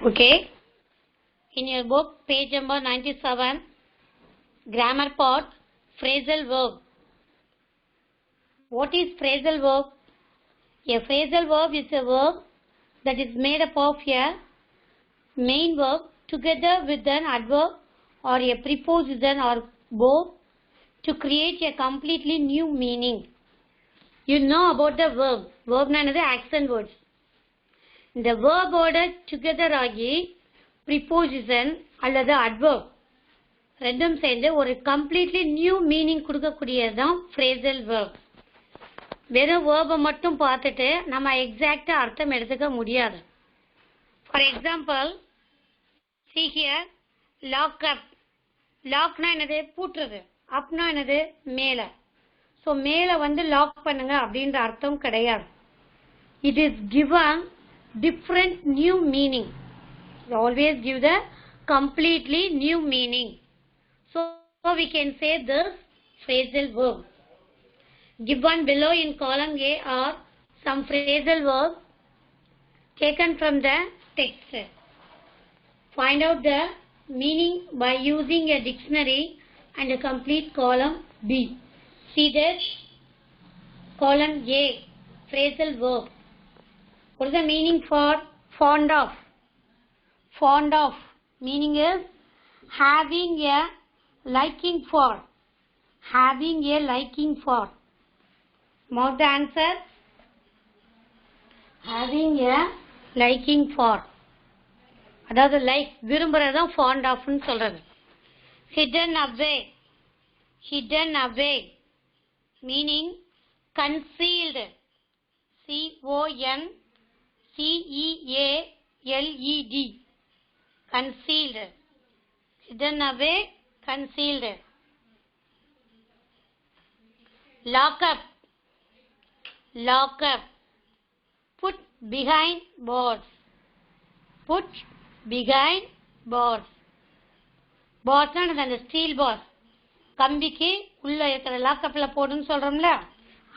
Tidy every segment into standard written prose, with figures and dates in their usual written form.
Okay, in your book, page number 97, grammar part, phrasal verb. What is phrasal verb? A phrasal verb is a verb that is made up of a main verb together with an adverb or a preposition or both to create a completely new meaning. You know about the verb. Verb na enadhu accent words. The verb order together ஆகி preposition அல்லது adverb ரெண்டும் சேர்ந்து ஒரு completely new meaning கொடுக்கக்கூடியதுதான் phrasal verb. வெறும் verb மட்டும் பார்த்துட்டு நம்ம எக்ஸாக்ட்டா அர்த்தம் எடுத்துக்க முடியாது. For example, see here, lock up. Lockனா என்னது? பூட்டுறது. upனா என்னது? மேல. So மேல வந்து lock பண்ணுங்க அப்படின்ற அர்த்தம் கிடையாது. It is given different new meaning. It always give the completely new meaning. So we can say this phrasal verb. Given below in column A are some phrasal verbs taken from the text. Find out the meaning by using a dictionary and a complete column B. See this column A, phrasal verb. What is the meaning for fond of? Fond of meaning is having a liking for. Having a liking for. Mark the answer. Having a liking for. அதாவது like விரும்புறதுதான் fond of ன்னு சொல்றது. Hidden away. Hidden away meaning concealed. CONCEALED. Concealed. Hidden away, concealed. Lock up. Lock up. Put behind bars. Put behind bars. Bars na அந்த steel bars. கம்பிக்கு உள்ள இருக்கிற லாக்அப்ல போடுன்னு சொல்றோம்ல,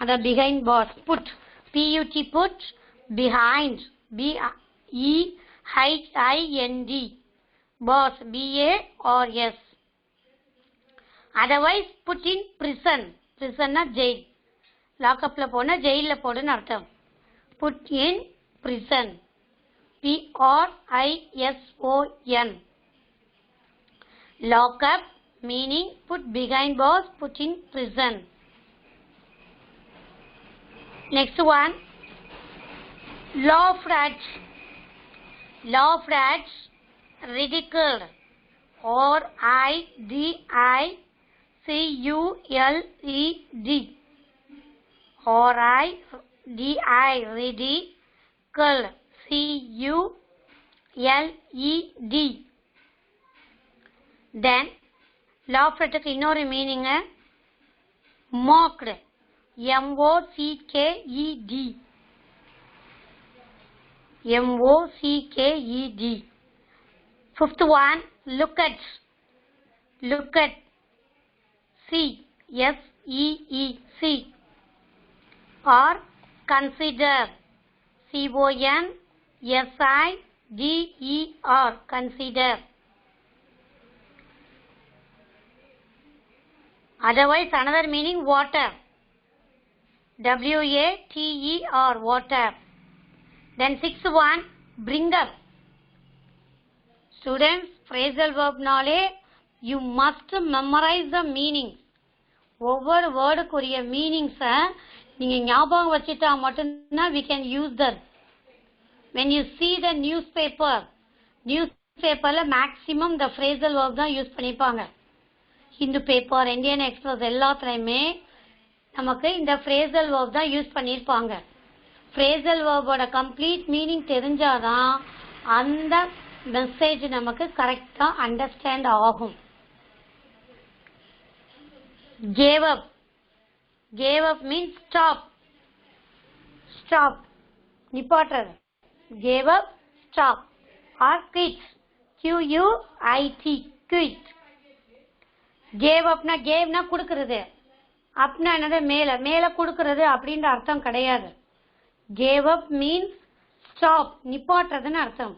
அத behind bars. Put. PUT put. Behind. BEHIND. Bars. BARS. Otherwise put in prison. Prison na jail. லாக்அப்ல போனா ஜெயில்ல போடுன்னு அர்த்தம். Put in prison. PRISON. Lock up meaning put behind bars, put in prison. Next one, laughed at. Laughed at, ridiculed. RIDICULED. ridiculed. CULED. Then laughed at க்கு இன்னொரு meaning mocked. MOCKED. MOCKED. Fifth one, look at. Look at. CSEEC. Or consider. CONSIDER. Consider. Otherwise another meaning water. WATER. Water. Then sixth one, bring up. Students, phrasal verb நாலே you must memorize the meanings. ஒவ்வொரு வேர்டுக்குரிய மீனிங்ஸை நீங்க ஞாபகம் வச்சுட்டா மட்டும்தான் we can use that. When you see the newspaperல maximum the phrasal verb தான் use பண்ணிப்பாங்க. Hindu paper, Indian express எல்லாத்துலயுமே நமக்கு இந்த phrasal verb தான் யூஸ் பண்ணிருப்பாங்க. phrasal verb-ஓட complete meaning தெரிஞ்சாதான் அந்த மெசேஜ் நமக்கு கரெக்டா அண்டர்ஸ்டாண்ட் ஆகும். gave up. Gave up means stop. Stop. நிப்பாட்டுறது. Gave up, stop. Or quit. QUIT. Quit. Gave up na gave na கொடுக்கிறது. up na என்னது மேல. மேல கொடுக்கிறது அப்படின்ற அர்த்தம் கிடையாது. Gave up means stop, நிப்பாட்டுறதுன்னு அர்த்தம்.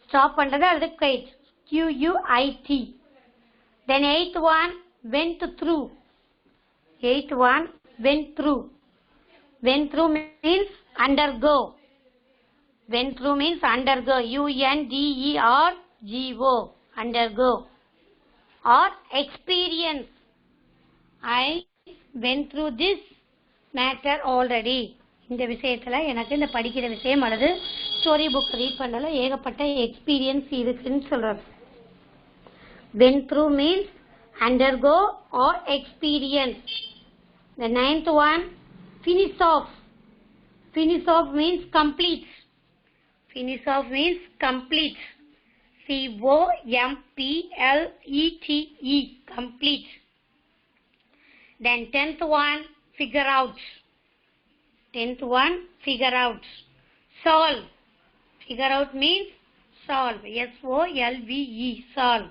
Stop பண்றது அல்லது quit. Quit. Then eighth one, went through. Eighth one, went through. Went through means undergo. Went through means undergo. UNDERGO. Undergo. Or experience. I went through this matter already. இந்த விஷயத்துல எனக்கு இந்த படிக்கிற விஷயம் அல்லது ஸ்டோரி புக் ரீட் பண்ணல ஏகப்பட்ட experience இருக்குன்னு சொல்றது. Went through means undergo or experience. The ninth one, finish off. Finish off means complete. Finish off means complete. COMPLETE. Complete. Then 10th one, figure out. 10th one, figure out. Solve. Figure out means solve. SOLVE. Solve.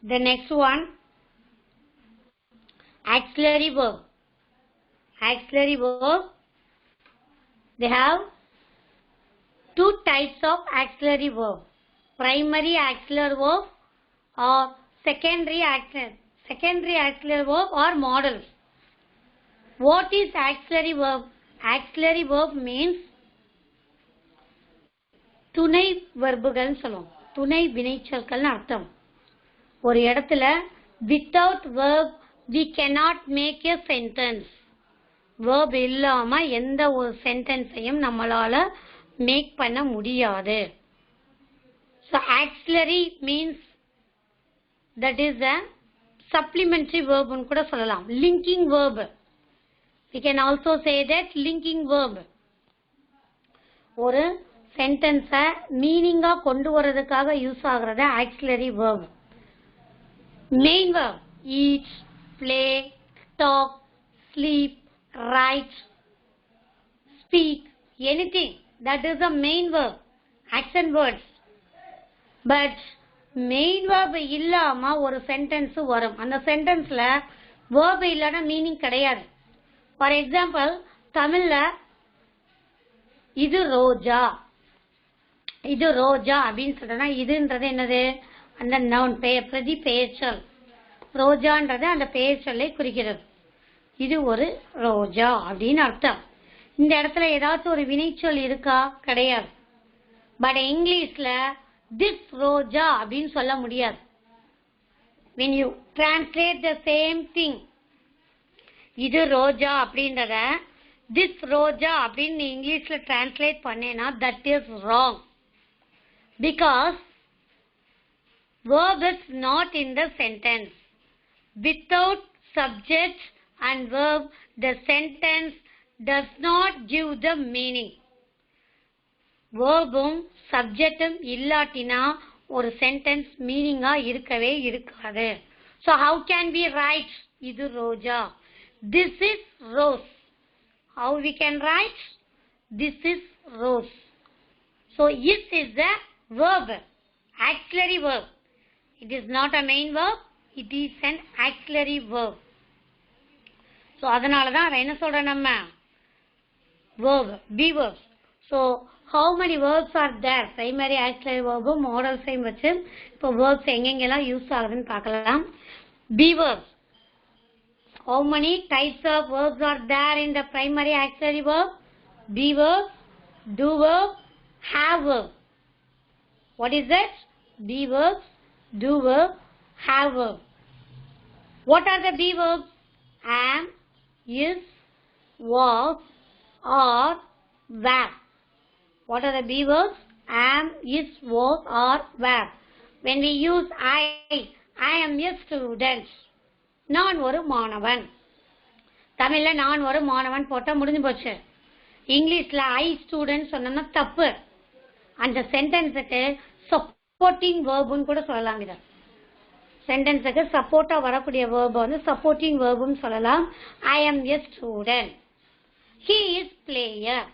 The next one, auxiliary verb. Auxiliary verb. They have two types of auxiliary verb. Primary auxiliary verb or secondary auxiliary verb or models. What is auxiliary verb? Auxiliary verb means துணை வெர்புகள் சொல்லுவோம். துணை வினைச்சொற்கள் அர்த்தம். ஒரு இடத்துல without verb we cannot make a sentence. verb இல்லாம எந்த ஒரு சென்டென்ஸையும் நம்மளால மேக் பண்ண முடியாது. So auxiliary means that is a supplementary verb னு கூட சொல்லலாம். linking verb. We can also say that linking verb. ஒரு சென்டென்ஸை மீனிங்கா கொண்டு வரதுக்காக யூஸ் ஆகுறது auxiliary verb. Main verb, eat, play, talk, sleep, write, speak, anything. That is the main verb, action words. But main verb இல்லாம ஒரு sentence வரும். அந்த சென்டென்ஸ்ல verb இல்லனா மீனிங் கிடையாது. For example, தமிழ்ல இது ரோஜா. இது ரோஜா அப்படின்னு சொல்றனா இதுன்றது என்னது? அந்த noun பிரதி பெயர்ச்சொல். ரோஜான்றது அந்த பெயர்ச்சொல்லை குறிக்கிறது. இது ஒரு ரோஜா அப்படின்னு அர்த்தம். இந்த இடத்துல ஏதாச்சும் ஒரு வினைச்சொல் இருக்கா? கிடையாது. பட் இங்கிலீஷ்ல this ரோஜா அப்படின்னு சொல்ல முடியாது. When you translate the same thing, இது ரோஜா அப்படின்றத this ரோஜா அப்படின்னு இங்கிலீஷ்ல translate பண்ணேனா that is wrong. Because verb is not in the sentence. Without subject and verb, the sentence does not give the meaning. verbum subjectum இல்லாட்டினா ஒரு sentence meaning-ஆ இருக்கவே இருக்காது. So how can we write இது ரோஜா? This is rose. How we can write? This is rose. So is a verb, auxiliary verb. It is not a main verb, it is an auxiliary verb. So அதனால தான் என்ன சொல்றோம் நம்ம? verb, be verbs. So how many verbs are there? Primary auxiliary verb, modal same வச்சு இப்போ verbs எங்கெங்கெல்லாம் use ஆகுதுன்னு பார்க்கலாம். be verbs. How many types of verbs are there in the primary auxiliary verb? Be verb, do verb, have verb. What is that? Be verb, do verb, have verb. What are the be verbs? Am, is, was, are, were. What are the be verbs? Am, is, was, are, were. When we use I am a student. நான் ஒரு மாணவன். தமிழ்ல நான் ஒரு மாணவன் போட்டா முடிஞ்சு போச்சு. இங்கிலீஷ்ல ஐ ஸ்டூடெண்ட் சொன்னோம்னா தப்பு. அந்த சென்டென்ஸுக்கு சப்போர்ட்டிங் வேர்புன்னு கூட சொல்லலாம். இதை சென்டென்ஸுக்கு சப்போர்ட்டா வரக்கூடிய வேர்பை வந்து சப்போர்ட்டிங் வேர்புன்னு சொல்லலாம். I am a student. He is player.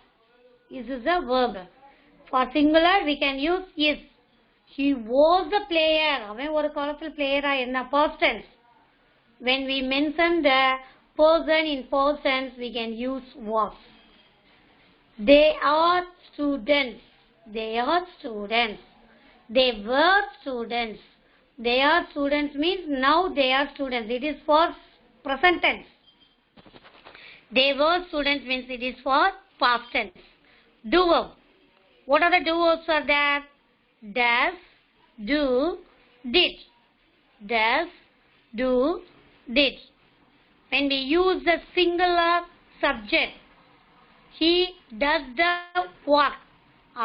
This is a verb. For singular we can use is. He was a player. அவன் ஒரு காலத்துல பிளேயரா என்ன past tense. When we mention the person in past tense we can use was. They are students. They are students. They were students. They are students means now they are students. It is for present tense. They were students means it is for past tense. Do verb. What are the do verbs are there? Does, do, did. Does, do, did. When we use the singular subject, he does the work.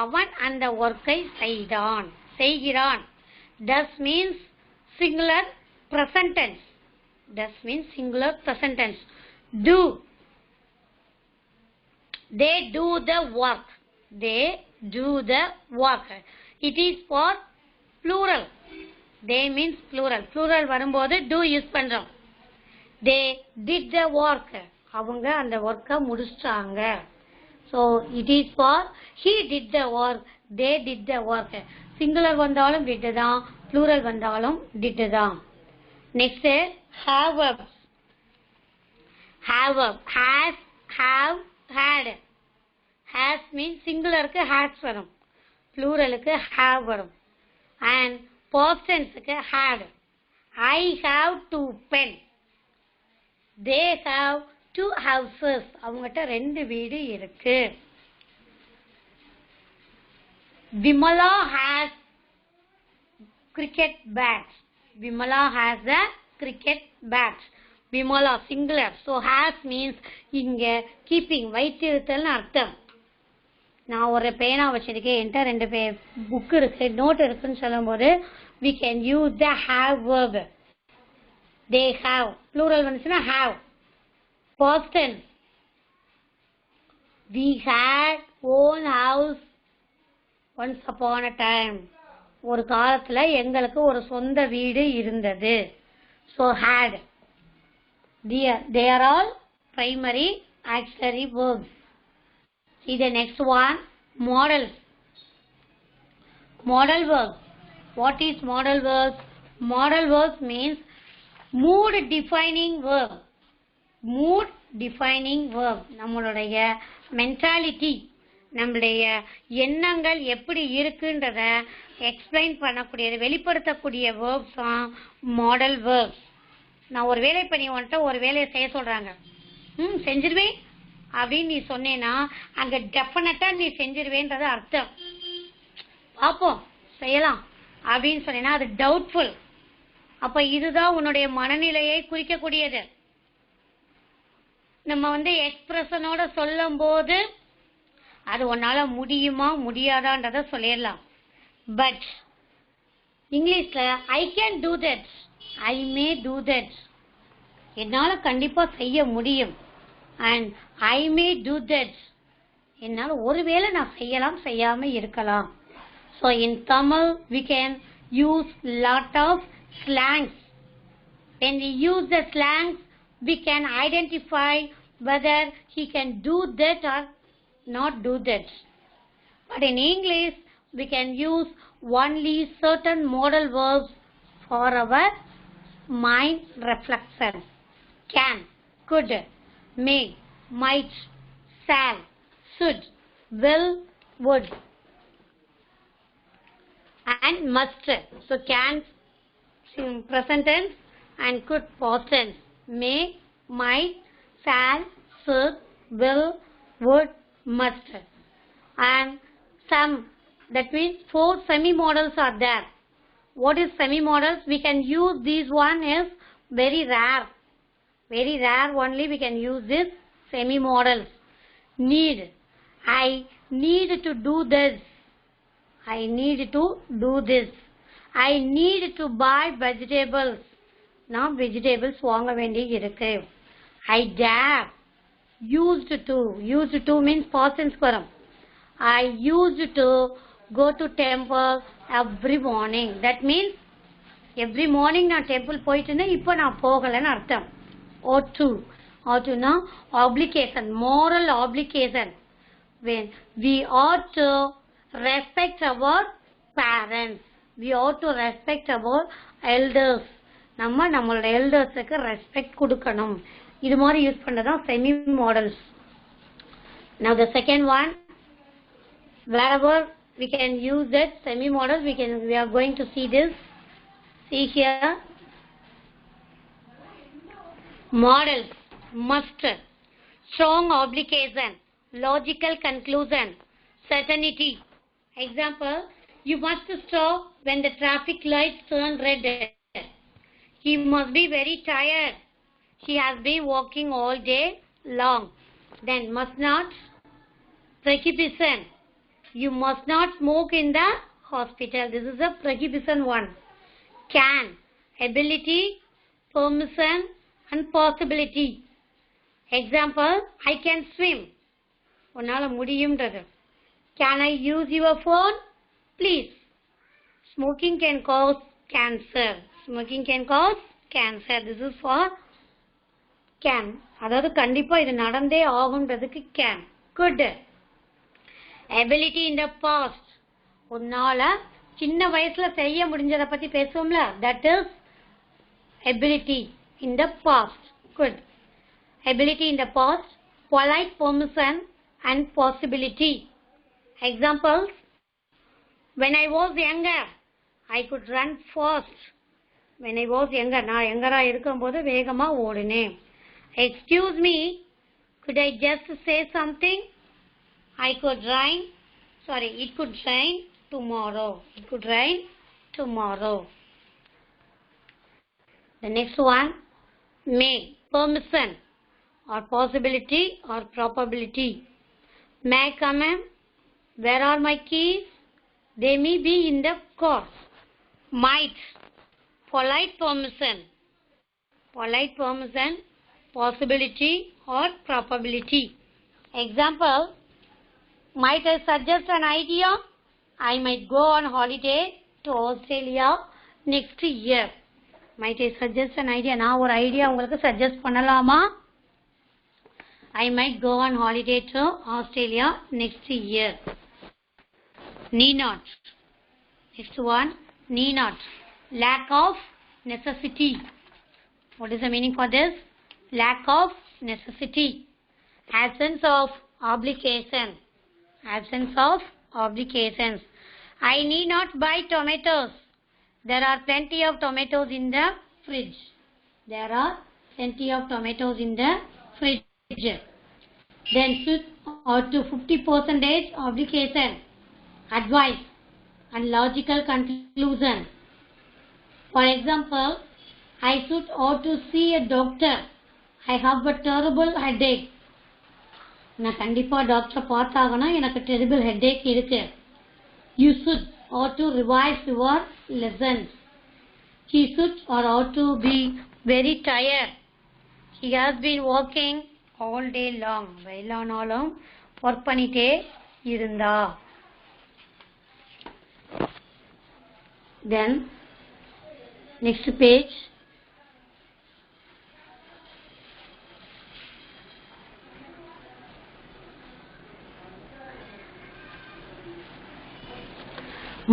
அவன் அந்த ஒர்க்கை செய்தான், செய்கிறான். Does means singular present tense. Does means singular present tense. Do. They do the work. They do the work. It is for plural. They means plural. Plural வரும்போது do use பண்றோம். They did the work. அவங்க அந்த ஒர்க்கை முடிச்சிட்டாங்க. So it is for he did the work. They did the work. Singular வந்தாலும் did தான், plural வந்தாலும் did தான். Next have verbs. Have verb. Has, have, had. Has means singularக்கு has வரும், pluralக்கு have வரும். And past tenseக்கு had. I have 2 pens. They have 2 houses. அவங்ககிட்ட 2 வீடு இருக்கு. Vimala has cricket bats. Vimala has a cricket bat. Vimala singular. So has means இங்க keeping வைத்திருத்தல்னு அர்த்தம். நான் ஒரு பேனா வச்சிருக்கேன், என்கிட்ட 2 புக் இருக்கு, நோட் இருக்குன்னு சொல்லும்போது we can use the have verb. They have. Plural வந்துச்சுன்னா have. Past tense. We had own house once upon a time. ஒரு காலத்துல எங்களுக்கு ஒரு சொந்த வீடு இருந்தது. So had. They are all primary auxiliary verbs. See the next one, modals. Modal verbs. What is modal verbs? Modal verbs means mood defining verb. Mood defining verb. நம்மளுடைய mentality, நம்மளுடைய எண்ணங்கள் எப்படி இருக்குன்றத எக்ஸ்பிளைன் பண்ணக்கூடியது, வெளிப்படுத்தக்கூடிய verbs தான் modal verbs. நான் ஒரு வேலை பண்ணி வந்துட்டு ஒரு வேலையை செய்ய சொல்றாங்க, செஞ்சிருவேன் அப்படின்னு நீ சொன்னேன்னா அங்க டெஃபினட்டா நீ செஞ்சிருவேன்றது அர்த்தம். பார்ப்போம் செய்யலாம் அப்படின்னு சொன்னேன்னா அது டவுட்ஃபுல். அப்ப இதுதான் உன்னுடைய மனநிலையை குறிக்கக்கூடியது. நம்ம எக்ஸ்பிரஷனோட சொல்லும் போது அது உன்னால முடியுமா முடியாதான்றத சொல்லிடலாம். பட் இங்கிலீஷ்ல I can do that, I May do that, என்னால கண்டிப்பா செய்ய முடியும். And I may do that. என்னால் ஒருவேளை நான் செய்யலாம், செய்யாம இருக்கலாம். So in Tamil we can use lot of slangs. When we use the slangs, we can identify whether he can do that or not do that. But in English, we can use only certain modal verbs for our mind reflection. Can, could, may, might, shall, should, will, would, and must. So can present tense and could past tense. May, might, shall, should, will, would, must. And some, that means 4 semi-modals are there. What is semi-modals? We can use these one is very rare. Very rare only we can use this semi-modals. Need. I need to do this. I need to do this. I need to buy vegetables. நான் vegetables வாங்க வேண்டி இருக்கு. I dare. Used to. Used to means past tense வரும். I used to go to temple every morning. That means every morning நான் temple போயிட்டு இருந்தேன், இப்போ நான் போகலன்னு அர்த்தம். Ought to. Ought to na obligation, moral obligation. When we ought to respect our parents, we ought to respect our elders. நம்மளோட எல்டர்ஸுக்கு respect கொடுக்கணும். இது மாதிரி யூஸ் பண்ணதான் semi models. Now the second one, wherever we can use that semi-modal, we are going to see this. See here, models must, strong obligation, logical conclusion, certainty. Example, you must stop when the traffic lights turn red. He must be very tired. He has been walking all day long. Then must not, prohibition. You must not smoke in the hospital. This is a prohibition one. Can, ability, permission and possibility. Example, I can swim. உன்னால முடியும்ன்றது. Can I use your phone? Please. Smoking can cause cancer. Smoking can cause cancer. This is for can. அதாவது கண்டிப்பா இது நடந்தே ஆகும்ன்றதுக்கு can. Good. Ability in the past. உன்னால சின்ன வயசுல செய்ய முடிஞ்சத பத்தி பேசுவோம்ல, that is ability in the past. Good. Ability in the past, polite permission and possibility. Examples, when I was younger, I could run fast. When I was younger, நான் யங்கரா இருக்கும்போது வேகமா ஓடினேன். Excuse me, could I just say something? I could rain. Sorry, it could rain tomorrow. It could rain tomorrow. The next one, may, permission or possibility or probability. May I come in? Where are my keys? They may be in the car. Might, polite permission. Polite permission, possibility or probability. Example, might I suggest an idea? I might go on holiday to Australia next year. Might I suggest an idea? நான் ஒரு idea உங்களுக்கு suggest பண்ணலாமா? I might go on holiday to Australia next year. Need not. Next one, need not. Lack of necessity. What is the meaning for this? Lack of necessity. Absence of obligation. Absence of obligations. I need not buy tomatoes. There are plenty of tomatoes in the fridge. There are plenty of tomatoes in the fridge. Then should or to 50% obligation, advice and logical conclusion. For example, I should ought to see a doctor. I have a terrible headache. நான் கண்டிப்பா டாக்டரை பார்த்தாகணும், எனக்கு terrible headache இருக்கு. You should ought to revise your lessons. He should or ought to be very tired. He has been working all day long. வெயிலானாலும் work பண்ணிட்டே இருந்தா. Then next page,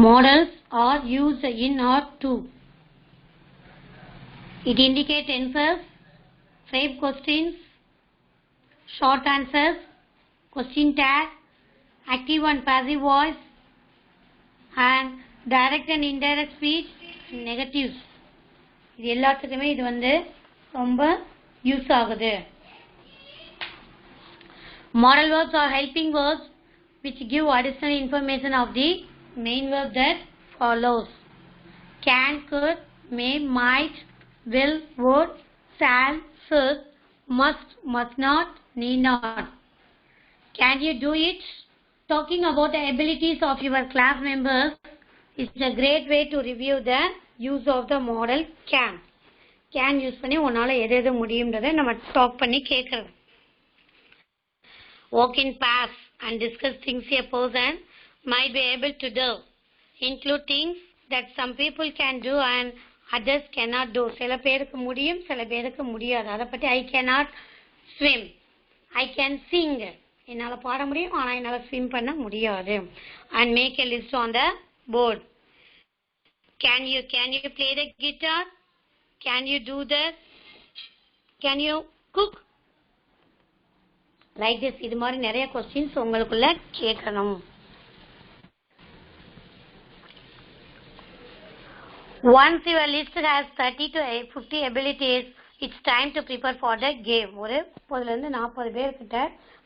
models are used in or to. It indicates answers, frame questions, short answers, question tag, active and passive voice, and direct and indirect speech, negatives. இது எல்லாத்துக்குமே இது வந்து ரொம்ப use ஆகுது. Modal verbs are helping verbs which give additional information of the main verb that follows. Can, could, may, might, will, would, shall, should, must not, need not. Can you do it? Talking about the abilities of your class members is a great way to review the use of the modal can. Can use பண்ணி உன்னால எது முடியும்ன்றதை நம்ம talk பண்ணி கேட்கறது. Walk in past and discuss things a person might be able to do. Include things that some people can do and others cannot do. சில பேருக்கு முடியும், சில பேருக்கு முடியாது. அதை பற்றி I cannot swim. I can sing. என்னால பாட முடியும், ஆனா என்னால swim பண்ண முடியாது. And make a list on the board. Can you play the guitar? Can you do that? Can you cook? Like this. இது மாதிரி நிறைய கொஸ்டின்ஸ் உங்களுக்குள்ள கேட்கணும். Once your list has 30 to 50 abilities, it's time to prepare for the game. ஒரு 30 ல இருந்து 40 பேர் கிட்ட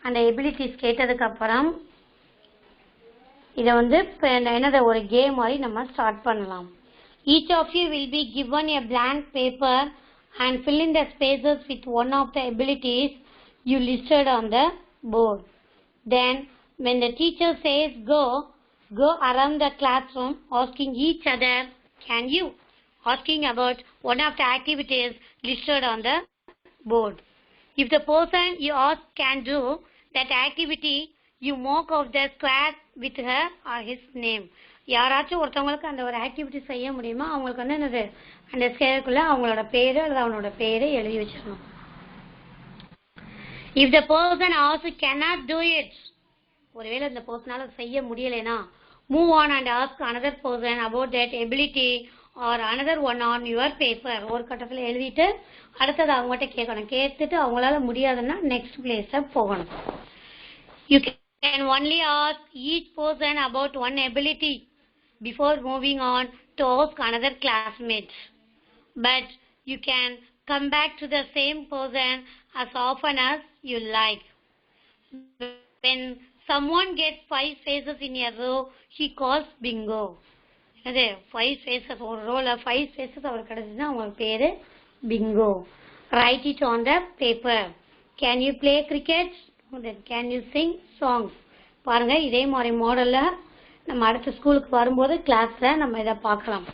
அந்த எபிலிட்டிஸ் கேட்டதுக்கு அப்புறம் இதை வந்து என்னது ஒரு கேம் மாதிரி நம்ம ஸ்டார்ட் பண்ணலாம். Each of you will be given a blank paper and fill in the spaces with one of the abilities you listed on the board. Then when the teacher says go around the classroom asking each other, can you? Asking about one of the activities listed on the board. If the person you ask can do that activity, you mark off the square with her or his name. யாராச்சும் ஒருத்தவங்களுக்கு அந்த ஒரு activity செய்ய முடியுமா அவங்களுக்கு வந்து என்னது அந்த ஸ்கேருக்குள்ள அவங்களோட பேரு அல்லது அவனோட பேரை எழுதி வச்சிடணும். If the person also cannot do it, ஒருவேளை அந்த பர்சனால செய்ய முடியலைனா move on and ask another person about that ability or another one on your paper. ஒரு கட்டத்தில் எழுதிட்டு அடுத்தது அவங்ககிட்ட கேட்கணும். கேட்டுட்டு அவங்களால முடியாதுன்னா நெக்ஸ்ட் பிளேஸ போகணும். You can only ask each person about one ability before moving on to ask another classmate. But you can come back to the same person as often as you like. When someone gets 5 spaces in a row, he calls bingo. அது 5 spaces ஒரு ரோல 5 spaces அவர் கிடைச்சதுன்னா அவங்களுக்கு பேரு bingo. Write it on the paper. Can you play cricket? Can you sing songs? பாருங்க இதே மாதிரி மாடல்ல நம்ம அடுத்த ஸ்கூலுக்கு வரும்போது கிளாஸ்ல நம்ம இதை பார்க்கலாம்.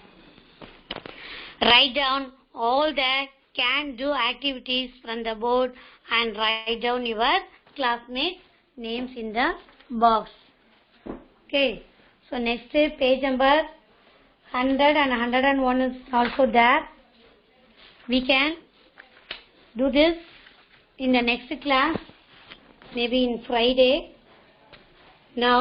Write down all the can do activities from the board and write down your classmates names in the box. Okay, so next page number 100 and 101 is also there. We can do this in the next class, maybe in Friday. Now